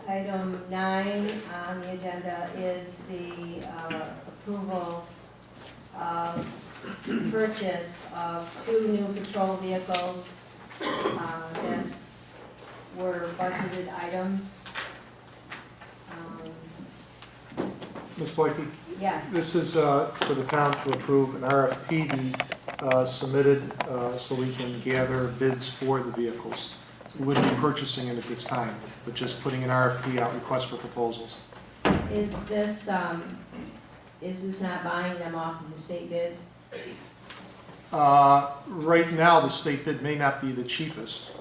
Item 9 on the agenda is the approval of purchase of 2 new patrol vehicles that were budgeted items. Ms. Boyke, Yes. this is for the town to approve an RFP be submitted so we can gather bids for the vehicles. We wouldn't be purchasing it at this time, but just putting an RFP out, request for proposals. Is this not buying them off of the state bid? Right now, the state bid may not be the cheapest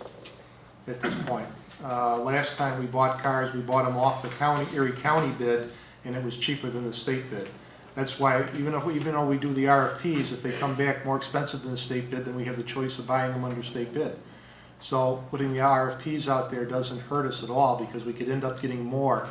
at this point. Last time we bought cars, we bought them off the Erie County bid, and it was cheaper than the state bid. That's why, even though we do the RFPs, if they come back more expensive than the state bid, then we have the choice of buying them under state bid. So putting the RFPs out there doesn't hurt us at all, because we could end up getting more.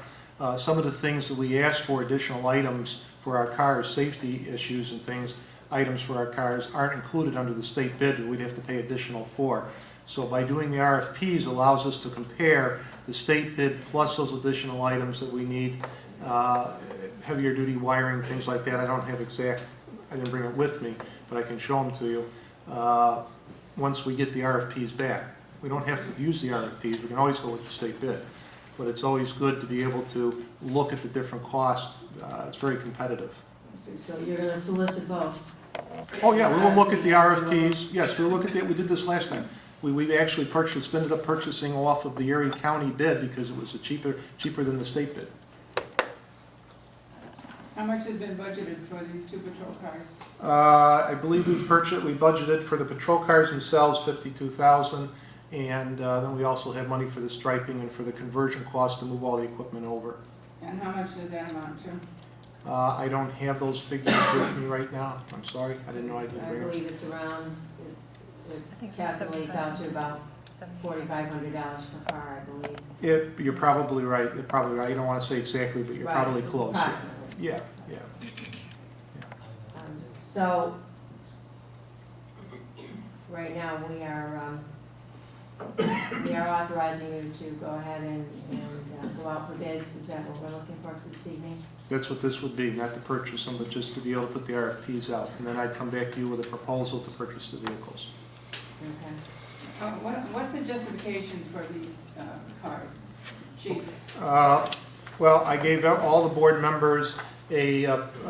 Some of the things that we ask for, additional items for our cars, safety issues and things, items for our cars, aren't included under the state bid, and we'd have to pay additional for. So by doing the RFPs allows us to compare the state bid plus those additional items that we need, heavier duty wiring, things like that. I didn't bring it with me, but I can show them to you once we get the RFPs back. We don't have to use the RFPs, we can always go with the state bid, but it's always good to be able to look at the different costs. It's very competitive. So you're going to solicit both? Oh yeah, we will look at the RFPs. Yes, we'll look at that. We did this last time. We actually ended up purchasing off of the Erie County bid because it was cheaper than the state bid. How much has been budgeted for these 2 patrol cars? I believe we budgeted for the patrol cars themselves $52,000, and then we also have money for the striping and for the conversion cost to move all the equipment over. And how much does that amount to? I don't have those figures with me right now. I'm sorry, I didn't know I didn't I bring them. believe it's around, think it it's calculates out to about $4,500 per car, I believe. You're probably right. You're probably right. You don't want to say exactly, but you're Right, probably close. approximately. Yeah. So, right now, we are authorizing you to go ahead and go out for bids. Is that what we're looking for this evening? That's what this would be, not to purchase them, but just to be able to put the RFPs out. And then I'd come back to you with a proposal to purchase the vehicles. Okay. What's the justification for these cars, Chief? Well, I gave all the board members a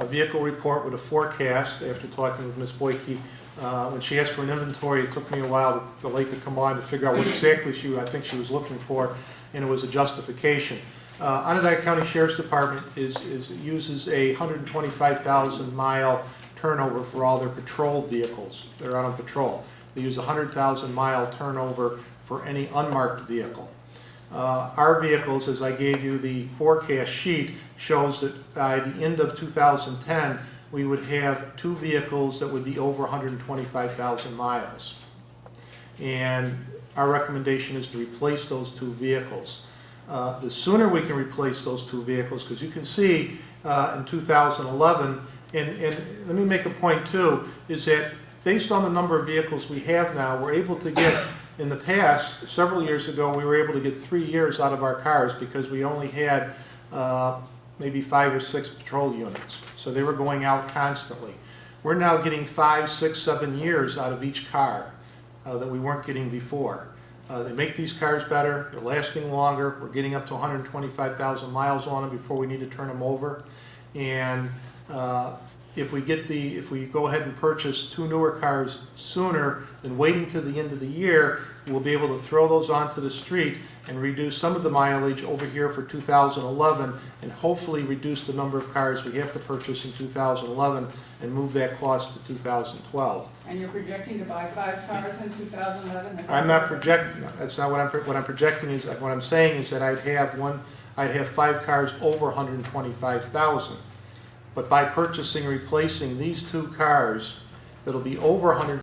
vehicle report with a forecast after talking with Ms. Boyke. When she asked for an inventory, it took me a while, the light to come on, to figure out what exactly I think she was looking for, and it was a justification. Onondaga County Sheriff's Department uses a 125,000 mile turnover for all their patrol vehicles. They're out on patrol. They use 100,000 mile turnover for any unmarked vehicle. Our vehicles, as I gave you the forecast sheet, shows that by the end of 2010, we would have 2 vehicles that would be over 125,000 miles. And our recommendation is to replace those 2 vehicles. The sooner we can replace those 2 vehicles, because you can see in 2011, and let me make a point too, is that based on the number of vehicles we have now, we're able to get, in the past, several years ago, we were able to get 3 years out of our cars because we only had maybe 5 or 6 patrol units. So they were going out constantly. We're now getting 5, 6, 7 years out of each car that we weren't getting before. They make these cars better, they're lasting longer, we're getting up to 125,000 miles on them before we need to turn them over. And if we go ahead and purchase 2 newer cars sooner than waiting to the end of the year, we'll be able to throw those onto the street and reduce some of the mileage over here for 2011, and hopefully reduce the number of cars we have to purchase in 2011 and move that cost to 2012. And you're projecting to buy 5 cars in 2011? I'm not projecting. That's not what I'm projecting. Is what I'm saying is that I'd have 5 cars over 125,000. But by purchasing and replacing these 2 cars that'll be over 100.